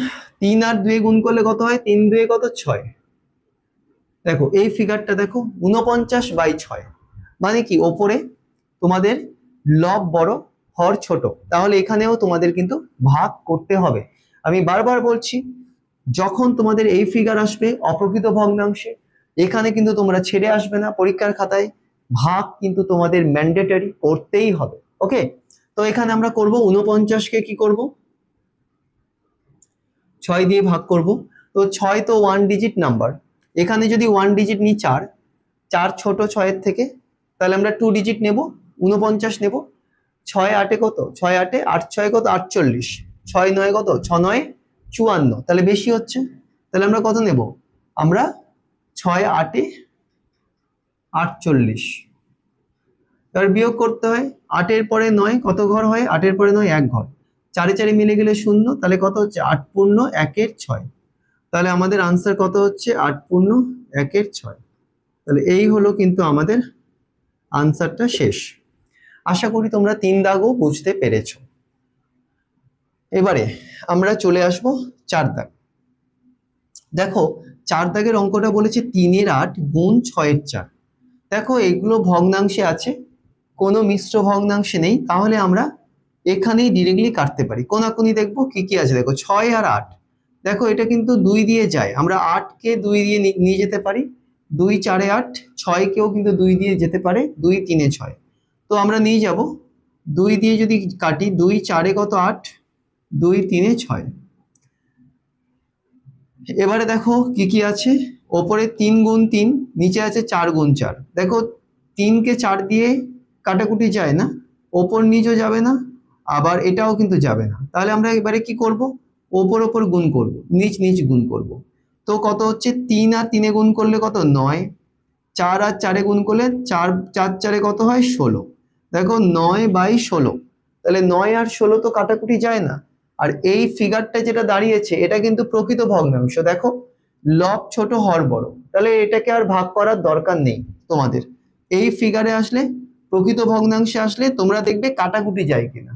3 আর 2 গুণ করলে কত হয় 3 2 কত 6, দেখো এই ফিগারটা দেখো 49/6, মানে কি ওপরে তোমাদের লব বড় হর ছোট, তাহলে এখানেও তোমাদের কিন্তু ভাগ করতে হবে। আমি বারবার বলছি, যখন তোমাদের এই ফিগার আসবে অপ্রকৃত ভগ্নাংশে, এখানে কিন্তু তোমরা ছেড়ে আসবে না, পরীক্ষার খাতায় ভাগ কিন্তু তোমাদের ম্যান্ডেটরি করতেই হবে। ওকে, তো এখানে আমরা করব 49কে কি করব 6 দিয়ে ভাগ করব, তো 6 তো 1 ডিজিট নাম্বার, এখানে যদি 1 ডিজিট নিই 4, 4 ছোট 6 এর থেকে, তাহলে আমরা 2 ডিজিট নেব 49 নেব, 6 8 কত 6 8 8 6 কত 48, 6 9 কত 6 9 54, তাহলে বেশি হচ্ছে, তাহলে আমরা কত নেব, আমরা 6 8 48, এবার বিয়োগ করতে হয়, 8 এর পরে 9 কত ঘর হয়, 8 এর পরে 9 1 ঘর, 4 4 মিলে গেলে 0, তাহলে কত হচ্ছে 8 পূর্ণ 1 6, তাহলে আমাদের আনসার কত হচ্ছে 8 পূর্ণ 1 6, তাহলে এই হলো কিন্তু আমাদের আনসারটা শেষ। আশা করি তোমরা 3 দাগও বুঝতে পেরেছো। এবারে আমরা চলে আসব 4 দাগ। দেখো 4 দাগের অঙ্কটা বলেছে 3 এর 8 গুণ 6 এর 4, দেখো এগুলো ভগ্নাংশে আছে, কোনো মিশ্র ভগ্নাংশে নেই, তাহলে আমরা এখানেই ডিরেক্টলি কাটতে পারি। কোনাকুনি দেখবো কি কি আছে, দেখো 6 আর 8, দেখো এটা কিন্তু 2 দিয়ে যায়, আমরা 8 কে 2 দিয়ে নিয়ে যেতে পারি, 2 4 8, 6 কেও কিন্তু 2 দিয়ে যেতে পারে, 2 3 6, তো আমরা নিয়ে যাব 2 দিয়ে যদি কাটি, 2 4 কত 8, 2 3 6। এবারে দেখো কি কি আছে, ওপরে 3 গুণ 3, নিচে আছে 4 গুণ 4, দেখো 3 কে 4 দিয়ে কাটাকুটি যায় না, ওপর নিচও যাবে না, আবার এটাও কিন্তু যাবে না, তাহলে আমরা এবারে কি করব, ওপর ওপর গুণ করব, নিচ নিচ গুণ করব, তো কত হচ্ছে 3 আর 3 গুণ করলে কত 9, 4 আর 4 গুণ করলে 4 4 4 কত হয় 16, দেখো 9/16, তাহলে 9 আর 16 তো কাটাকুটি যায় না, আর এই ফিগারটা যেটা দাঁড়িয়েছে এটা কিন্তু প্রকৃত ভগ্নাংশ, দেখো লব ছোট হর বড়, তাহলে এটাকে আর ভাগ করার দরকার নেই তোমাদের। এই ফিগারে আসলে প্রকৃত ভগ্নাংশে আসলে তোমরা দেখবে কাটাকুটি যায় কিনা,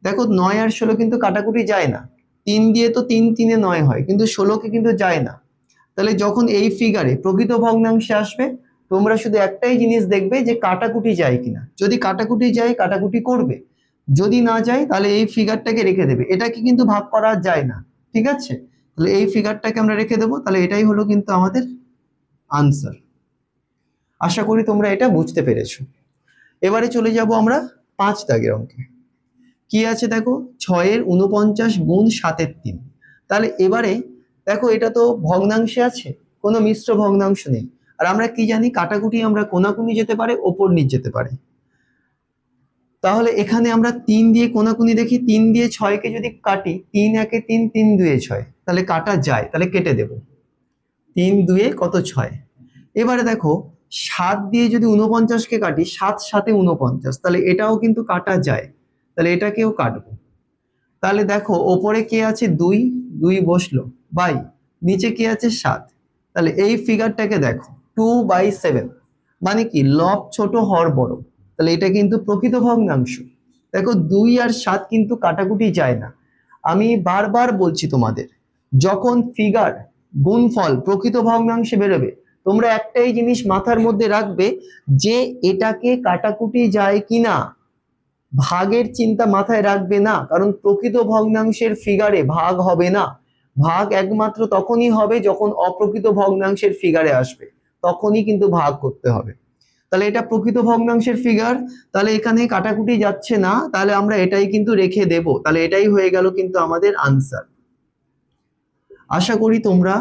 দেখো 9 আর 16 কিন্তু কাটাকুটি যায় না, 3 দিয়ে তো 3 3 9 হয়, কিন্তু 16কে কিন্তু যায় না, তাহলে যখন এই ফিগারে প্রকৃত ভগ্নাংশে আসবে তোমরা শুধু একটাই জিনিস দেখবে যে কাটাকুটি যায় কিনা, যদি কাটাকুটি যায় কাটাকুটি করবে, যদি না যায় তাহলে এই ফিগারটাকে রেখে দেবে, এটাকে কিন্তু ভাগ করা যায় না, ঠিক আছে, তাহলে এই ফিগারটাকে আমরা রেখে দেবো, তাহলে এটাই হলো কিন্তু আমাদের আনসার। আশা করি তোমরা এটা বুঝতে পেরেছো। এবারে চলে যাব আমরা 5 দাগের অঙ্কে। কি আছে দেখো 6 এর 49 গুণ 7 এর 3, তাহলে এবারে দেখো এটা তো ভগ্নাংশে আছে, কোনো মিশ্র ভগ্নাংশ নেই। আর আমরা কি জানি, কাটাকুটি আমরা কোনাকুনি যেতে পারে, ওপর নিচ যেতে পারে। তাহলে এখানে আমরা 3 দিয়ে কোনাকুনি দেখি, 3 দিয়ে 6কে যদি কাটি, 3 একে 3, 3 দুয়ে 6, তাহলে কাটা যায়, তাহলে কেটে দেব। 3 দুয়ে কত 6। এবারে দেখো 7 দিয়ে যদি 49কে কাটি, 7 7 49, তাহলে এটাও কিন্তু কাটা যায়, তাহলে এটাকেও কাটবো। তাহলে দেখো ওপরে কে আছে 2, 2 বসলো, বাই নিচে কে আছে 7। তাহলে এই ফিগারটাকে দেখো 2/7, মানে কি লব ছোট হর বড়, তাহলে এটা কিন্তু প্রকৃত ভগ্নাংশ। দেখো 2 আর 7 কিন্তু কাটাকুটি যায় না। আমি বারবার বলছি তোমাদের, যখন ফিগার গুণফল প্রকৃত ভগ্নাংশে বেরোবে, তোমরা একটাই জিনিস মাথার মধ্যে রাখবে, যে এটাকে কাটাকুটি যায় কিনা, ভাগের চিন্তা মাথায় রাখবে না। কারণ প্রকৃত ভগ্নাংশের ফিগারে ভাগ হবে না। ভাগ একমাত্র তখনই হবে যখন অপ্রকৃত ভগ্নাংশের ফিগারে আসবে, তখনই কিন্তু ভাগ করতে হবে। তাহলে এটা প্রকৃত ভগ্নাংশের ফিগার, তাহলে এখানে কাটাকুটি যাচ্ছে না, তাহলে আমরা এটাই কিন্তু রেখে দেব। তাহলে এটাই হয়ে গেল কিন্তু আমাদের আনসার। আশা করি তোমরা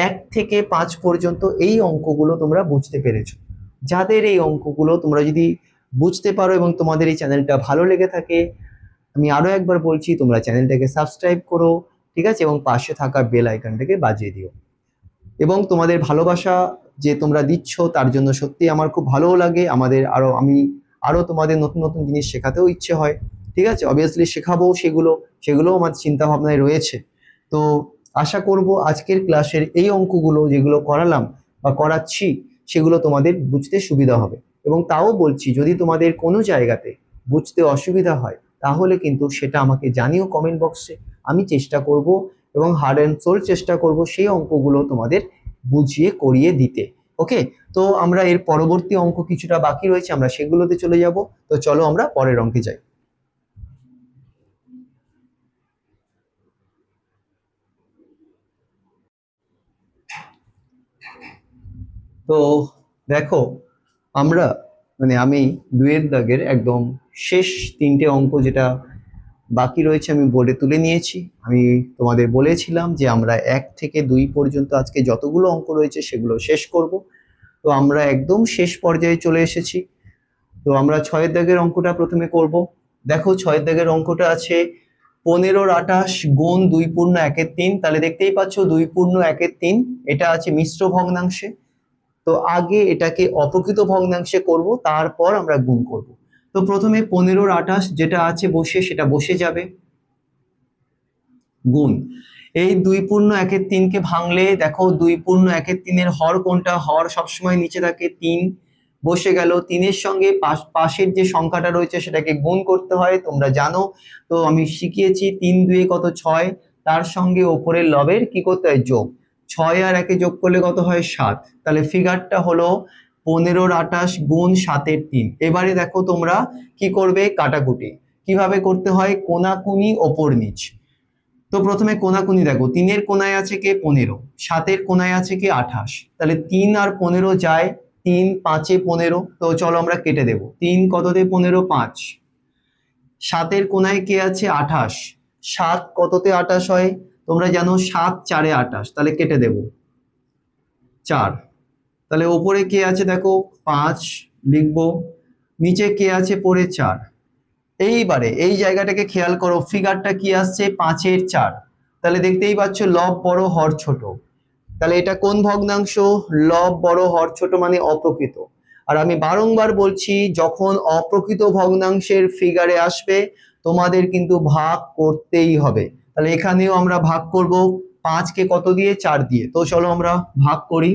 1 থেকে 5 পর্যন্ত এই অঙ্কগুলো তোমরা বুঝতে পেরেছো। যাদের এই অঙ্কগুলো তোমরা যদি বুঝতে পারো এবং তোমাদের এই চ্যানেলটা ভালো লেগে থাকে, আমি আরো একবার বলছি, তোমরা চ্যানেলটাকে সাবস্ক্রাইব করো, ঠিক আছে, এবং পাশে থাকা বেল আইকনটাকে বাজিয়ে দিও। এবং তোমাদের ভালোবাসা যে তোমরা দিচ্ছ, তার জন্য সত্যি আমার খুব ভালো লাগে। আমি আরো তোমাদের নতুন নতুন জিনিস শেখাতেও ইচ্ছে হয়, ঠিক আছে, অবভিয়াসলি শেখাবো, সেগুলো আমার চিন্তা ভাবনায় রয়েছে। তো আশা করব আজকের ক্লাসের এই অঙ্কগুলো যেগুলো করালাম বা করাচ্ছি, সেগুলো তোমাদের বুঝতে সুবিধা হবে। এবং তাও বলছি, যদি তোমাদের কোনো জায়গাতে বুঝতে অসুবিধা হয়, তাহলে কিন্তু সেটা আমাকে জানিও কমেন্ট বক্সে। আমি চেষ্টা করব এবং হার্ড অ্যান্ড সোল চেষ্টা করব সেই অঙ্কগুলো তোমাদের বুঝিয়ে করিয়ে দিতে। ওকে, তো আমরা এর পরবর্তী অঙ্ক কিছুটা বাকি রয়েছে, আমরা সেগুলোতে চলে যাব। তো চলো আমরা পরের অঙ্কে যাই। তো দেখো, আমরা আমি 2-এর দাগের একদম শেষ 3টে অঙ্ক যেটা বাকি রয়েছে আমি বোর্ডে তুলে নিয়েছি। আমি তোমাদের বলেছিলাম যে আমরা 1 থেকে 2 পর্যন্ত আজকে যতগুলো অঙ্ক রয়েছে সেগুলো শেষ করব। তো আমরা একদম শেষ পর্যায়ে চলে এসেছি। তো আমরা 6-এর দাগের অঙ্কটা প্রথমে করব। দেখো 6-এর দাগের অঙ্কটা আছে 15-28 গুণ 2/1/3। তাহলে দেখতেই পাচ্ছ 2/1/3 এটা আছে মিশ্র ভগ্নাংশে। তো আগে এটাকে অপ্রকৃত ভগ্নাংশে করব, তারপর আমরা গুণ করব। তো প্রথমে 15-28 যেটা আছে বসে, সেটা বসে যাবে, গুণ এই 2/1/3কে ভাঙলে দেখো 2/1/3 হর কোনটা, হর সবসময় নিচে থাকে, 3 বসে গেল। 3-এর সঙ্গে পাশের যে সংখ্যাটা রয়েছে সেটাকে গুণ করতে হয়, তোমরা জানো। তো আমি শিখিয়েছি 3 2 কত 6, তার সঙ্গে ওপরের লবের কি করতে হয়, যোগ। 6 আর 1 যোগ করলে কত হয় 7। তাহলে ফিগারটা হলো 15-28 গুণ 7/3। এবারে দেখো তোমরা কি করবে, কাটাকুটি কিভাবে করতে হয়, কোনাকুনি ওপর নিচ। তো প্রথমে কোনাকুনি দেখো, 3-এর কোনায় আছে কে 15, 7-এর কোনায় আছে কে 28। তাহলে 3 আর 15 যায়, 3 5 15। তো চলো আমরা কেটে দেব, 3 কততে 15, 5। 7-এর কোনায় কে আছে 28, 7 কততে 28 হয়, তোমরা জানো 7 4 28, তাহলে কেটে দেব 4। তাহলে ওপরে কে আছে দেখো 5 লিখবো, নিচে কে আছে পড়ে 4। এইবারে এই জায়গাটাকে খেয়াল করো, ফিগারটা কি আসছে 5-এর 4। তাহলে দেখতেই পাচ্ছ লব বড় হর ছোট, তাহলে এটা কোন ভগ্নাংশ, লব বড় হর ছোট, মানে অপ্রকৃত। আর আমি বারংবার বলছি, যখন অপ্রকৃত ভগ্নাংশের ফিগারে আসবে তোমাদের কিন্তু ভাগ করতেই হবে। তাহলে এখানেও আমরা ভাগ করব, 5কে কত দিয়ে, 4 দিয়ে। তো চলো আমরা ভাগ করি।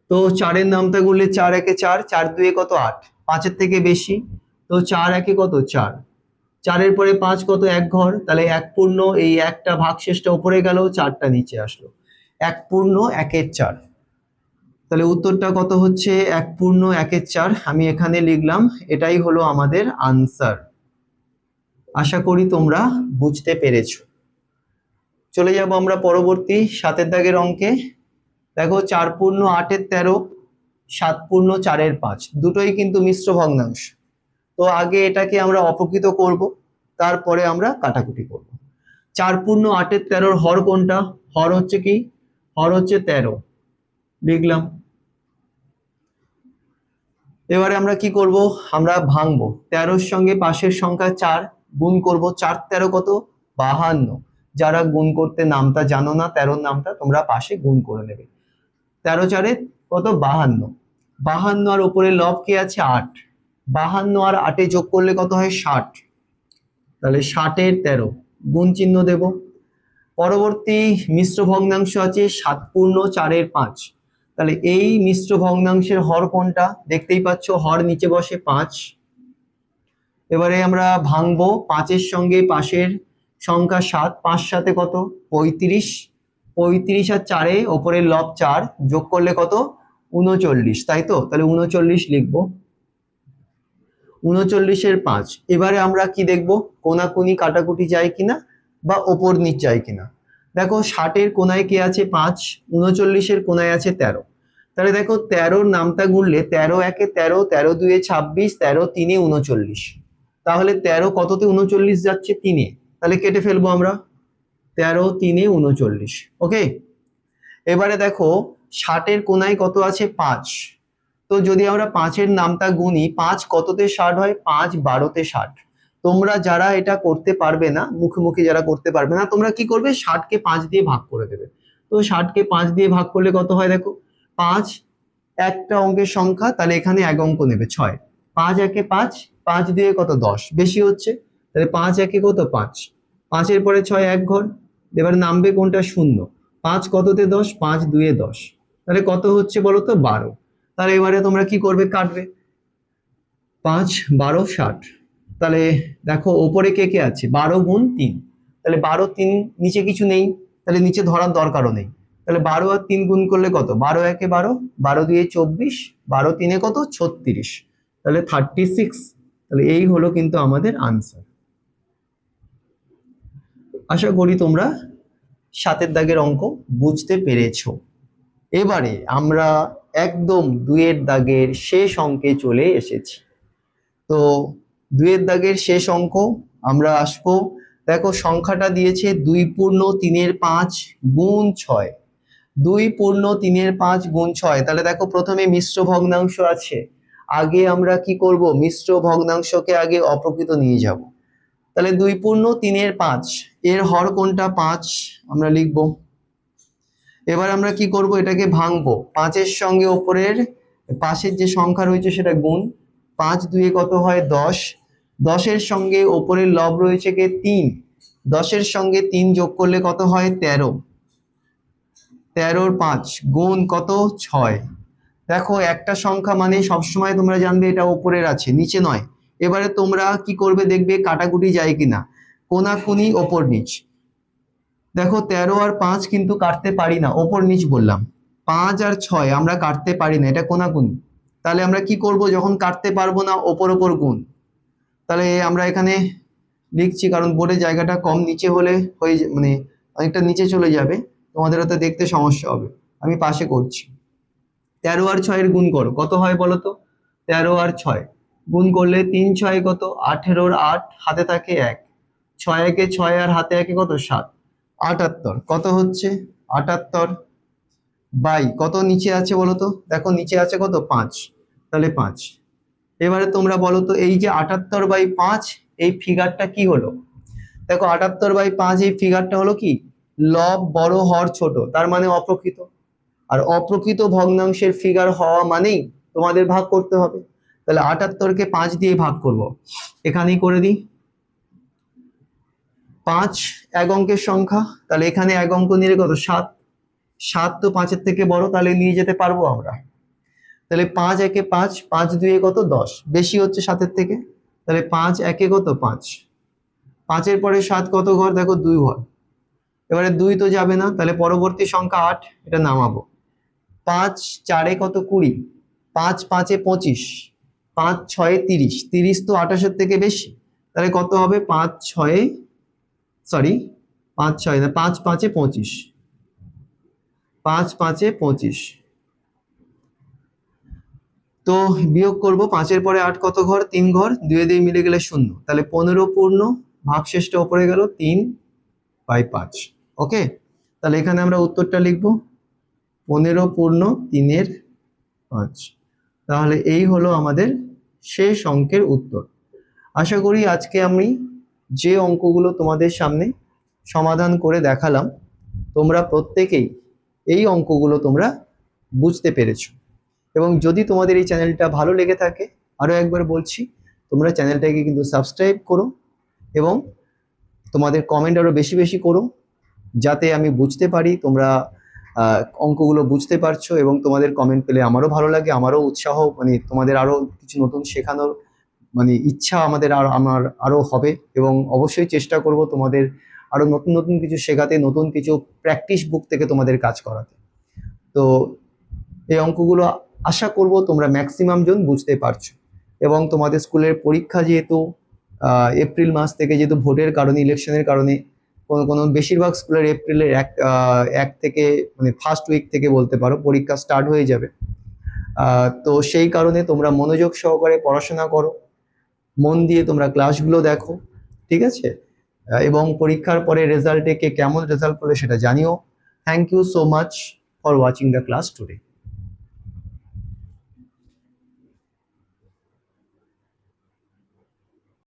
তো 4-এর নামটা করলে 4 1 4, 4 2 কত 8, 5-এর থেকে বেশি। তো 4 1 কত 4, 4-এর পরে 5 কত 1 ঘর, তাহলে 1 পূর্ণ, এই একটা ভাগশেষটা উপরে গেল, 4টা নিচে আসলো, 1 পূর্ণ 1-এর 4। তাহলে উত্তরটা কত হচ্ছে, 1 পূর্ণ 1-এর 4। আমি এখানে লিখলাম, এটাই হলো আমাদের আনসার। আশা করি তোমরা বুঝতে পেরেছো। চলে যাব আমরা পরবর্তী 7-এর দাগের অঙ্কে। দেখো 4 পূর্ণ 8-এর 13, 7 পূর্ণ 4-এর 5, দুটোই কিন্তু মিশ্র ভগ্নাংশ। তো আগে এটাকে আমরা অপ্রকৃত করব, তারপরে আমরা কাটাকুটি করব। 4 পূর্ণ 8-এর 13 হর কোনটা, হর হচ্ছে কি হর হচ্ছে 13, লিখলাম। এবারে আমরা কি করব, আমরা ভাঙবো 13-র সঙ্গে পাশের সংখ্যা 4 গুণ করব। 4 13 কত, 52। যারা গুণ করতে নামটা জানো না 13-র নামটা, তোমরা পাশে গুণ করে নেবে। 13 4 কত, 52। 52 আর উপরে লব কি আছে 8, 52 আর 8 যোগ করলে কত হয় 60। তাহলে 60-এর 13 গুণ চিহ্ন দেব। পরবর্তী মিশ্র ভগ্নাংশ আছে 7 পূর্ণ 4-এর 5। তাহলে এই মিশ্র ভগ্নাংশের হর কোনটা, দেখতেই পাচ্ছ হর নিচে বসে 5। এবারে আমরা ভাঙবো 5-এর সঙ্গে পাশের সংখ্যা 7, 5 7 কত, 35। 35 আর 4-এ ওপরের লব 4 যোগ করলে কত, 39, তাই তো? তাহলে 39 লিখবো। 39-এর 5। এবারে আমরা কি দেখব, কোনাকুনি কাটাকুটি যায় কিনা বা ওপর নিচ যায় কিনা। দেখো 60-এর কোনায় কি আছে 5, 39-এর কোনায় আছে 13। তাহলে দেখো 13-র নামটা গুনলে 13 1 13, 13 2 26, 13 3 39। তাহলে 13 কততে 39 যাচ্ছে, 3-এ। তাহলে কেটে ফেলবো আমরা, 13 3 39। ওকে। এবারে দেখো 60-এর কোনায় কত আছে 5। তো যদি আমরা 5-এর নামটা গুনি, 5 কততে 60 হয়, 5 12-তে 60। তোমরা যারা এটা করতে পারবে না, মুখে যারা করতে পারবে না, তোমরা কি করবে, 60-কে 5 দিয়ে ভাগ করে দেবে। তো 60-কে 5 দিয়ে ভাগ করলে কত হয় দেখো, 5 একটা অঙ্কের সংখ্যা, তাহলে এখানে এক অঙ্ক নেবে 6। 5 1 5, 5 2 কত 10, বেশি হচ্ছে। তাহলে 5 1 কত 5, 5-এর পরে 6 এক ঘর। এবার নামবে কোনটা, 0। 5 কততে 10, 5 2 10। তাহলে কত হচ্ছে বলো তো, 12। তাহলে এবারে তোমরা কি করবে, কাটবে। 5 12 60। তাহলে দেখো ওপরে কে কে আছে, 12 গুণ 3। তাহলে 12 3, নিচে কিছু নেই, তাহলে নিচে ধরার দরকারও নেই। তাহলে 12 আর 3 গুণ করলে কত, 12 1 12, 12 2 24, 12 3 কত 36। তাহলে 36। তাহলে এই হলো কিন্তু আমাদের আনসার। আশা করি তোমরা 7-এর দাগের অঙ্ক বুঝতে পেরেছো। এবারে আমরা একদম 2-এর দাগের শেষ অঙ্কে চলে এসেছি। তো 2-এর দাগের শেষ অঙ্ক আমরা আসবো। দেখো সংখ্যাটা দিয়েছে 2 পূর্ণ 3-এর 5 গুণ 6। 2 পূর্ণ 3-এর 5 গুণ 6। তাহলে দেখো প্রথমে মিশ্র ভগ্নাংশ আছে, আগে আমরা কি করব, মিশ্র ভগ্নাংশকে আগে অপ্রকৃত নিয়ে যাব। তাহলে 2 পূর্ণ 3-এর 5, এর হর কোনটা, 5, আমরা লিখব। এবার আমরা কি করব, এটাকে ভাঙবো। 5-এর সঙ্গে ওপরের পাশের যে সংখ্যা রয়েছে সেটা গুণ। 5 2 কত হয় 10। 10-এর সঙ্গে ওপরের লব রয়েছে কে 3, 10-এর সঙ্গে 3 যোগ করলে কত হয় 13। 13-র 5 গুণ কত 6। দেখো একটা সংখ্যা মানে সবসময় তোমরা জানবে এটা ওপরের আছে, নিচে নয়। এবারে তোমরা কি করবে, দেখবে কাটাকুটি যায় কিনা, কোনাকুনি ওপর নিচ। দেখো 13 আর 5 কিন্তু কাটতে পারি না, ওপর নিচ বললাম। 5 আর 6 আমরা কাটতে পারি না, এটা কোনাকুনি। তাহলে আমরা কি করব, যখন কাটতে পারবো না, ওপর ওপর গুণ। তাহলে আমরা এখানে লিখছি, কারণ বোর্ডের জায়গাটা কম, নিচে হলে হয়ে মানে অনেকটা নিচে চলে যাবে, তোমাদের হয়তো দেখতে সমস্যা হবে। আমি পাশে করছি। 13 আর 6-এর গুণ করো, কত হয় বলো তো, 13 আর 6 গুণ করলে 3 6 কত, 18-র 8, হাতে থাকে 1, 6 1 6 আর হাতে 1 কত 7, 78। কত হচ্ছে 78 বাই কত নিচে আছে বলো তো, দেখো নিচে আছে কত 5, তাহলে 5। এবারে তোমরা বলো তো, এই যে 78/5 এই ফিগারটা কি হলো, দেখো 78/5 এই ফিগারটা হলো কি, লব বড় হর ছোট, তার মানে অপ্রকৃত। আর অপ্রকৃত ভগ্নাংশের ফিগার হওয়া মানেই তোমাদের ভাগ করতে হবে। তাহলে 78-কে 5 দিয়ে ভাগ করব, এখানেই করে দিই। 5 এক অঙ্কের সংখ্যা, তাহলে এখানে এক অঙ্ক নিলে কত 7। 7 তো 5-এর থেকে বড়, তাহলে নিয়ে যেতে পারবো আমরা। তাহলে 5 1 5, 5 2 কত 10, বেশি হচ্ছে 7-এর থেকে। তাহলে 5 1 কত 5, 5-এর পরে 7 কত ঘর, দেখো 2 ঘর। এবারে 2 তো যাবে না, তাহলে পরবর্তী সংখ্যা 8, এটা নামাবো। 5 4 কত 20, 5 5 25, 5 6 30, 30 তো 28-এর থেকে বেশি। তাহলে কত হবে, 5 6 সরি 5 6 না, 5 5 25, 5 5 25। তো বিয়োগ করব, 5-এর পরে 8 কত ঘর, 3 ঘর, 2 দিয়ে মিলে গেলে 0। তাহলে 15 পূর্ণ ভাগশেষটা উপরে গেল 3/5। ওকে, তাহলে এখানে আমরা উত্তরটা লিখবো 15 পূর্ণ 3/5। তাহলে এই হলো আমাদের শেষ অঙ্কের উত্তর। আশা করি আজকে আমি যে অঙ্কগুলো তোমাদের সামনে সমাধান করে দেখালাম তোমরা প্রত্যেকেই এই অঙ্কগুলো তোমরা বুঝতে পেরেছো। এবং যদি তোমাদের এই চ্যানেলটা ভালো লেগে থাকে, আরও একবার বলছি, তোমরা চ্যানেলটাকে কিন্তু সাবস্ক্রাইব করো এবং তোমাদের কমেন্ট আরও বেশি বেশি করো, যাতে আমি বুঝতে পারি তোমরা অঙ্কগুলো বুঝতে পারছো। এবং তোমাদের কমেন্ট পেলে আমারও ভালো লাগে, আমারও উৎসাহ, মানে তোমাদের আরও কিছু নতুন শেখানোর মানে ইচ্ছা আমার আরও হবে। এবং অবশ্যই চেষ্টা করব তোমাদের আরও নতুন নতুন কিছু শেখাতে, নতুন কিছু প্র্যাকটিস বুক থেকে তোমাদের কাজ করাতে। তো এই অঙ্কগুলো আশা করব তোমরা ম্যাক্সিমাম জন বুঝতে পারছো। এবং তোমাদের স্কুলের পরীক্ষা যেহেতু এপ্রিল মাস থেকে, যেহেতু ভোটের কারণে, ইলেকশনের কারণে কোনো বেশিরভাগ স্কুলের এপ্রিলের এক থেকে মানে ফার্স্ট উইক থেকে বলতে পারো পরীক্ষা স্টার্ট হয়ে যাবে। তো সেই কারণে তোমরা মনোযোগ সহকারে পড়াশোনা করো, মন দিয়ে তোমরা ক্লাসগুলো দেখো, ঠিক আছে? এবং পরীক্ষার পরে রেজাল্টে কে কেমন রেজাল্ট করলে সেটা জানিও। Thank you so much for watching the class today.